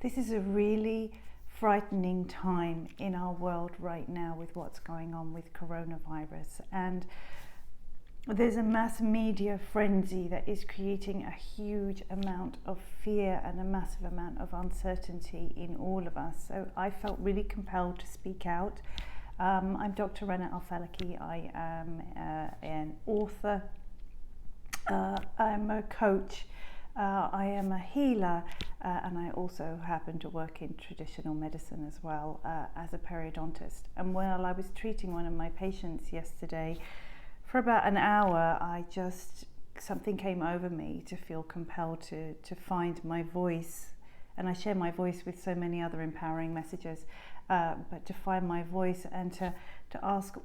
This is a really frightening time in our world right now with what's going on with coronavirus, and there's a mass media frenzy that is creating a huge amount of fear and a massive amount of uncertainty in all of us. So I felt really compelled to speak out. I'm Dr. Rana Al-Falaki. I am an author, I'm a coach, I am a healer, and I also happen to work in traditional medicine as well, as a periodontist. And while I was treating one of my patients yesterday, for about an hour, something came over me to feel compelled to find my voice. And I share my voice with so many other empowering messages, but to find my voice and to ask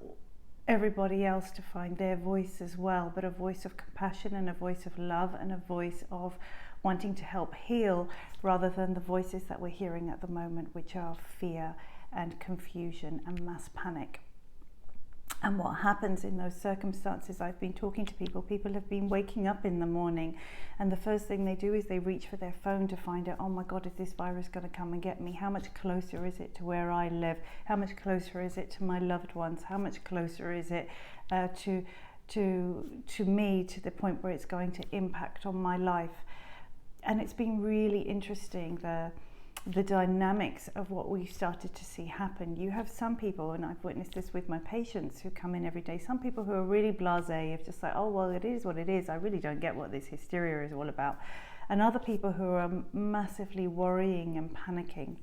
everybody else to find their voice as well, but a voice of compassion and a voice of love and a voice of wanting to help heal, rather than the voices that we're hearing at the moment, which are fear and confusion and mass panic. And what happens in those circumstances, I've been talking to people have been waking up in the morning, and the first thing they do is they reach for their phone to find out, oh my God, is this virus going to come and get me? How much closer is it to where I live? How much closer is it to my loved ones? How much closer is it to me, to the point where it's going to impact on my life? And it's been really interesting, the dynamics of what we've started to see happen. You have some people, and I've witnessed this with my patients who come in every day, some people who are really blasé, of just like, oh, well, it is what it is. I really don't get what this hysteria is all about. And other people who are massively worrying and panicking.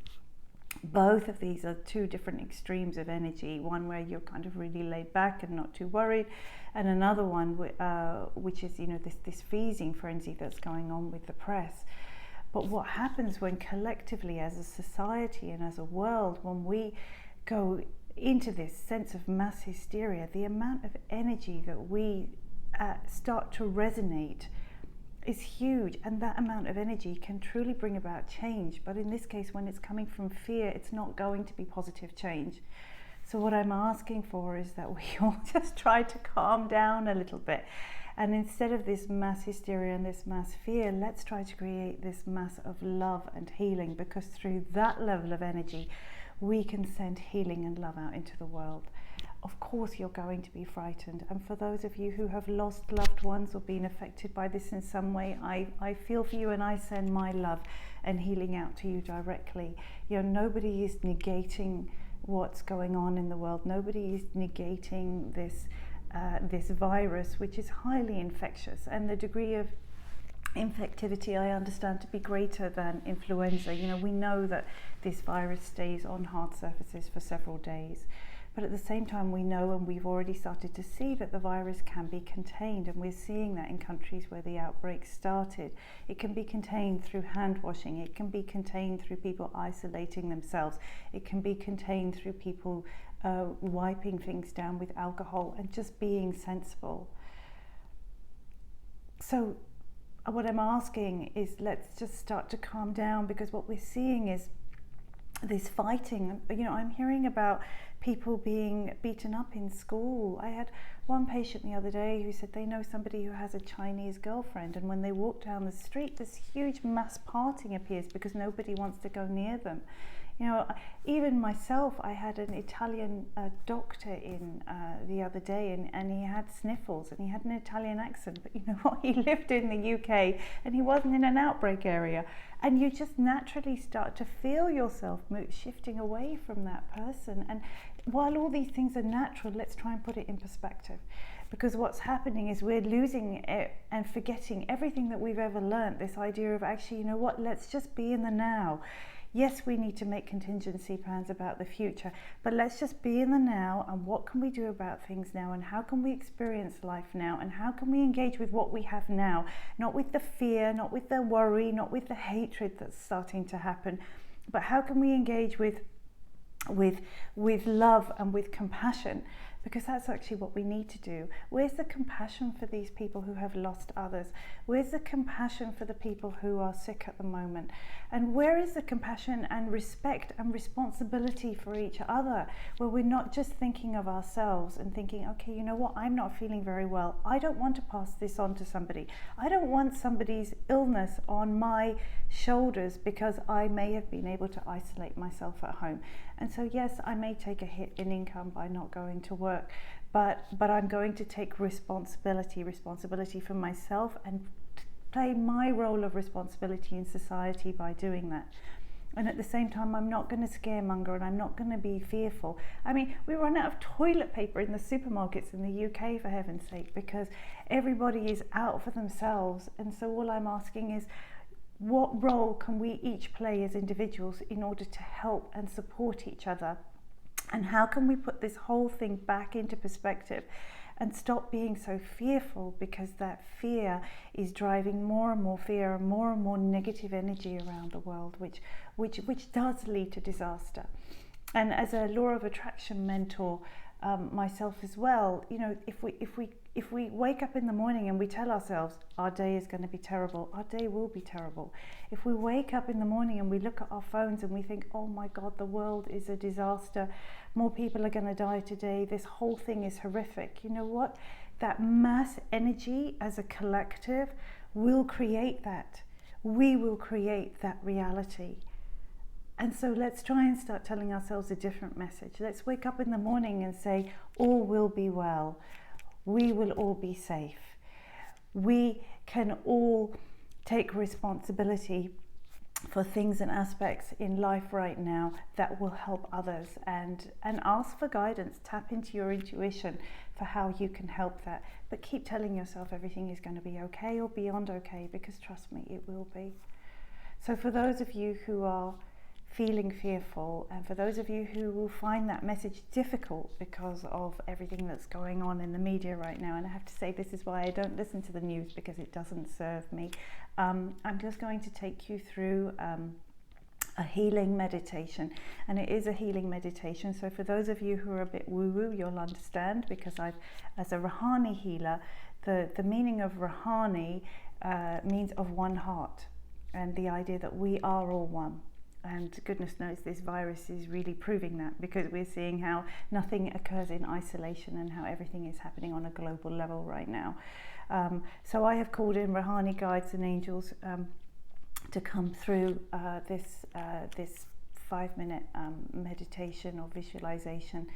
Both of these are two different extremes of energy. One where you're kind of really laid back and not too worried, and another one which is, this feasing frenzy that's going on with the press. But what happens when collectively as a society and as a world, when we go into this sense of mass hysteria, the amount of energy that we start to resonate is huge, and that amount of energy can truly bring about change. But in this case, when it's coming from fear, it's not going to be positive change. So what I'm asking for is that we all just try to calm down a little bit. And instead of this mass hysteria and this mass fear, let's try to create this mass of love and healing, because through that level of energy, we can send healing and love out into the world. Of course, you're going to be frightened. And for those of you who have lost loved ones or been affected by this in some way, I feel for you, and I send my love and healing out to you directly. Nobody is negating what's going on in the world. Nobody is negating this virus, which is highly infectious, and the degree of infectivity I understand to be greater than influenza. We know that this virus stays on hard surfaces for several days, but at the same time we know, and we've already started to see, that the virus can be contained, and we're seeing that in countries where the outbreak started. It can be contained through hand washing, it can be contained through people isolating themselves, it can be contained through people wiping things down with alcohol and just being sensible. So what I'm asking is, let's just start to calm down, because what we're seeing is this fighting. I'm hearing about people being beaten up in school. I had one patient the other day who said they know somebody who has a Chinese girlfriend, and when they walk down the street, this huge mass parting appears because nobody wants to go near them. Even myself, I had an Italian doctor in the other day, and he had sniffles, and he had an Italian accent, but you know what, he lived in the UK and he wasn't in an outbreak area, and you just naturally start to feel yourself shifting away from that person. And while all these things are natural, let's try and put it in perspective, because what's happening is we're losing it and forgetting everything that we've ever learned. This idea of, actually, let's just be in the now. Yes, we need to make contingency plans about the future, but let's just be in the now, and what can we do about things now, and how can we experience life now, and how can we engage with what we have now, not with the fear, not with the worry, not with the hatred that's starting to happen, but how can we engage with love and with compassion. because that's actually what we need to do. Where's the compassion for these people who have lost others? Where's the compassion for the people who are sick at the moment? And where is the compassion and respect and responsibility for each other, where we're not just thinking of ourselves and thinking, okay, you know what, I'm not feeling very well. I don't want to pass this on to somebody. I don't want somebody's illness on my shoulders because I may have been able to isolate myself at home. And so yes, I may take a hit in income by not going to work, but I'm going to take responsibility for myself and play my role of responsibility in society by doing that. And at the same time, I'm not going to scaremonger and I'm not going to be fearful. I mean, we run out of toilet paper in the supermarkets in the UK, for heaven's sake, because everybody is out for themselves. And so all I'm asking is, what role can we each play as individuals in order to help and support each other? And how can we put this whole thing back into perspective and stop being so fearful, because that fear is driving more and more fear and more negative energy around the world, which does lead to disaster. And as a law of attraction mentor myself as well, you know, if we wake up in the morning and we tell ourselves our day is going to be terrible, our day will be terrible. If we wake up in the morning and we look at our phones and we think, oh my God, the world is a disaster, more people are going to die today, this whole thing is horrific, you know what? That mass energy as a collective will create that. We will create that reality. And so let's try and start telling ourselves a different message. Let's wake up in the morning and say, all will be well. We will all be safe. We can all take responsibility for things and aspects in life right now that will help others, and ask for guidance. Tap into your intuition for how you can help that. But keep telling yourself everything is going to be okay or beyond okay, because trust me, it will be. So for those of you who are feeling fearful, and for those of you who will find that message difficult because of everything that's going on in the media right now, and I have to say this is why I don't listen to the news, because it doesn't serve me, I'm just going to take you through a healing meditation, and it is a healing meditation. So for those of you who are a bit woo-woo, you'll understand, because as a Rahani healer, the meaning of Rahani means of one heart, and the idea that we are all one. And goodness knows this virus is really proving that, because we're seeing how nothing occurs in isolation and how everything is happening on a global level right now. So I have called in Rahani guides and angels to come through this 5-minute meditation or visualization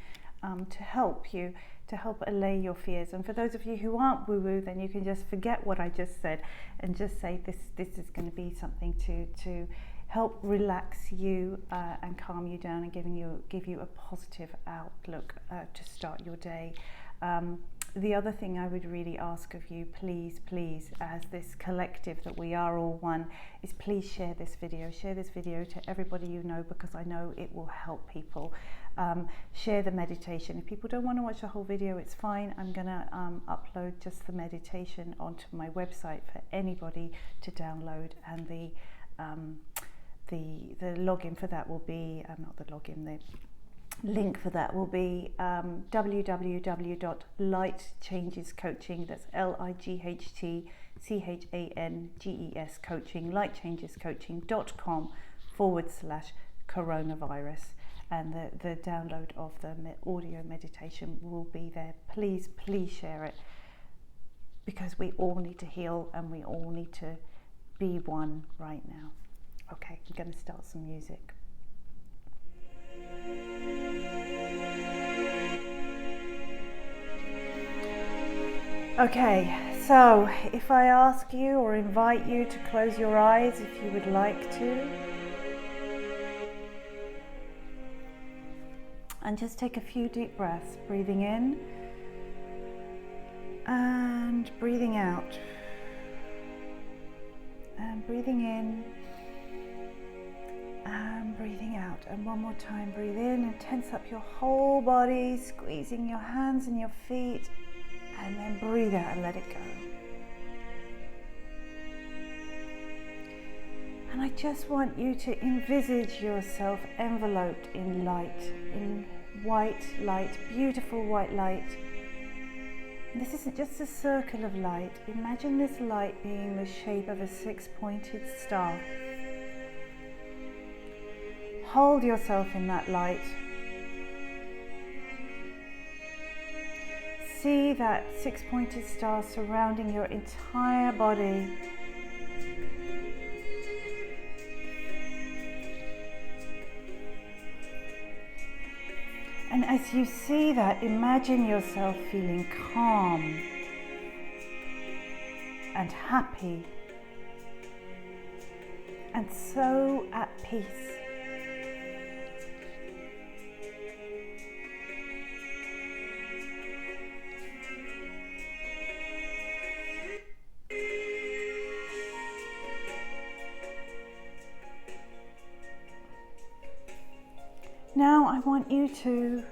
to help you, to help allay your fears. And for those of you who aren't woo-woo, then you can just forget what I just said and just say this is going to be something to help relax you and calm you down and give you a positive outlook to start your day. The other thing I would really ask of you, please, as this collective that we are all one, is please share this video. Share this video to everybody you know, because I know it will help people. Share the meditation. If people don't want to watch the whole video, it's fine. I'm going to upload just the meditation onto my website for anybody to download, and the login for that will be, the link for that will be www.lightchangescoaching, that's LIGHTCHANGES coaching, lightchangescoaching.com/coronavirus, and the download of the audio meditation will be there. Please share it, because we all need to heal and we all need to be one right now. Okay, I'm going to start some music. Okay, so if I ask you or invite you to close your eyes if you would like to, and just take a few deep breaths, breathing in and breathing out, and breathing in and breathing out. And one more time, breathe in and tense up your whole body, squeezing your hands and your feet, and then breathe out and let it go. And I just want you to envisage yourself enveloped in light, in white light, beautiful white light. And this isn't just a circle of light. Imagine this light being the shape of a six-pointed star. Hold yourself in that light. See that six-pointed star surrounding your entire body. And as you see that, imagine yourself feeling calm and happy and so at peace. Now I want you to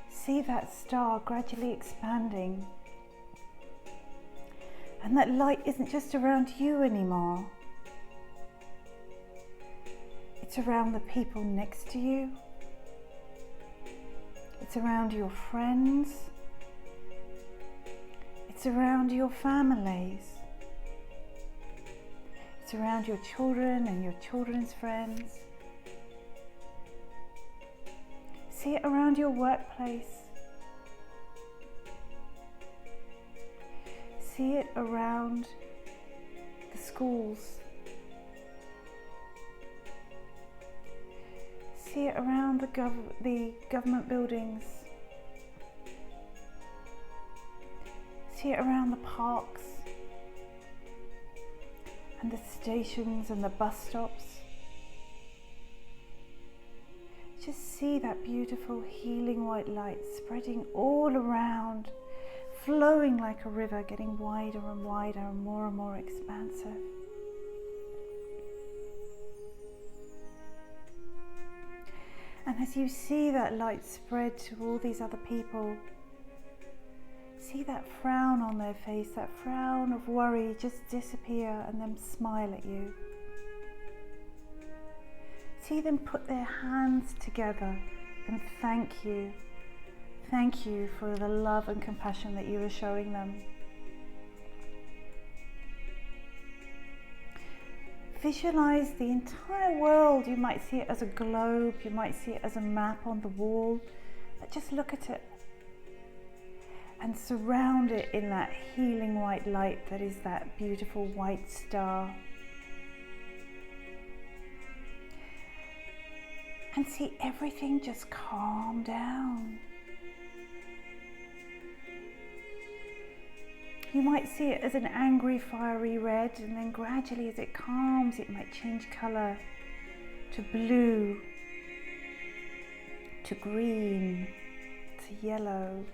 see that star gradually expanding, and that light isn't just around you anymore. It's around the people next to you. It's around your friends. It's around your families. It's around your children and your children's friends. See it around your workplace. See it around the schools. See it around the government buildings. See it around the parks and the stations and the bus stops. Just see that beautiful healing white light spreading all around, flowing like a river, getting wider and wider and more expansive. And as you see that light spread to all these other people, see that frown on their face, that frown of worry just disappear and them smile at you. See them put their hands together and thank you. Thank you for the love and compassion that you are showing them. Visualize the entire world. You might see it as a globe, you might see it as a map on the wall, but just look at it and surround it in that healing white light that is that beautiful white star. And see everything just calm down. You might see it as an angry, fiery red, and then gradually as it calms, it might change colour to blue, to green, to yellow,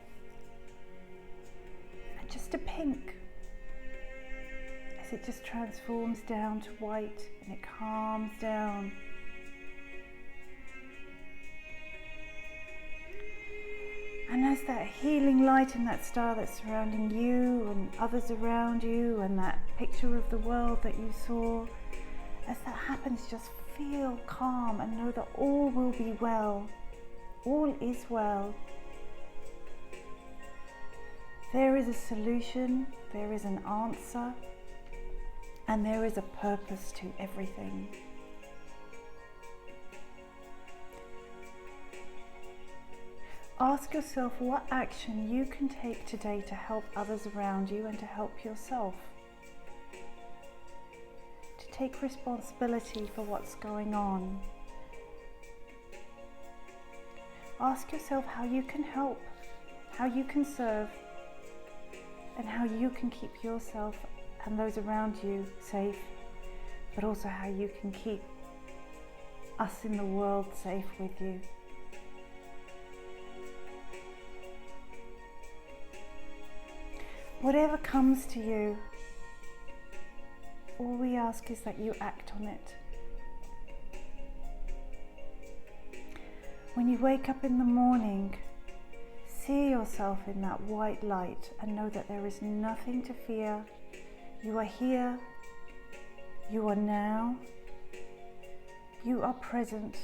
and just to pink, as it just transforms down to white and it calms down. And as that healing light and that star that's surrounding you and others around you and that picture of the world that you saw, as that happens, just feel calm and know that all will be well. All is well. There is a solution, there is an answer, and there is a purpose to everything. Ask yourself what action you can take today to help others around you and to help yourself. To take responsibility for what's going on. Ask yourself how you can help, how you can serve, and how you can keep yourself and those around you safe, but also how you can keep us in the world safe with you. Whatever comes to you, all we ask is that you act on it. When you wake up in the morning, see yourself in that white light and know that there is nothing to fear. You are here, you are now, you are present,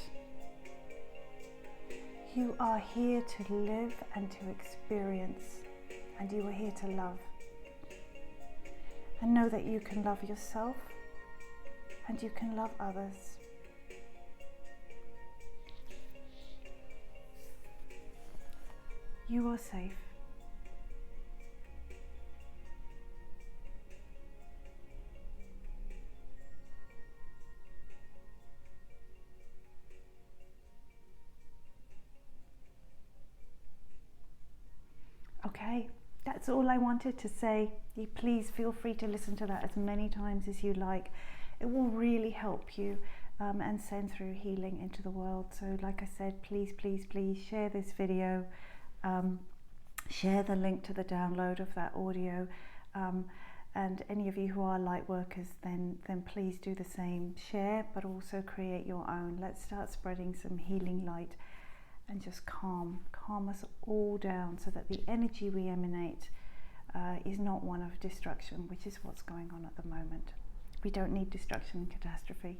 You are here to live and to experience, and you are here to love. And know that you can love yourself and you can love others. You are safe. Okay, that's all I wanted to say. You please feel free to listen to that as many times as you like. It will really help you and send through healing into the world. So like I said, please, please, please share this video. Share the link to the download of that audio. And any of you who are light workers, then please do the same. Share, but also create your own. Let's start spreading some healing light and just calm us all down, so that the energy we emanate is not one of destruction, which is what's going on at the moment. We don't need destruction and catastrophe.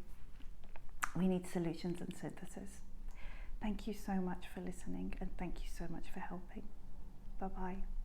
We need solutions and synthesis. Thank you so much for listening, and thank you so much for helping. Bye-bye.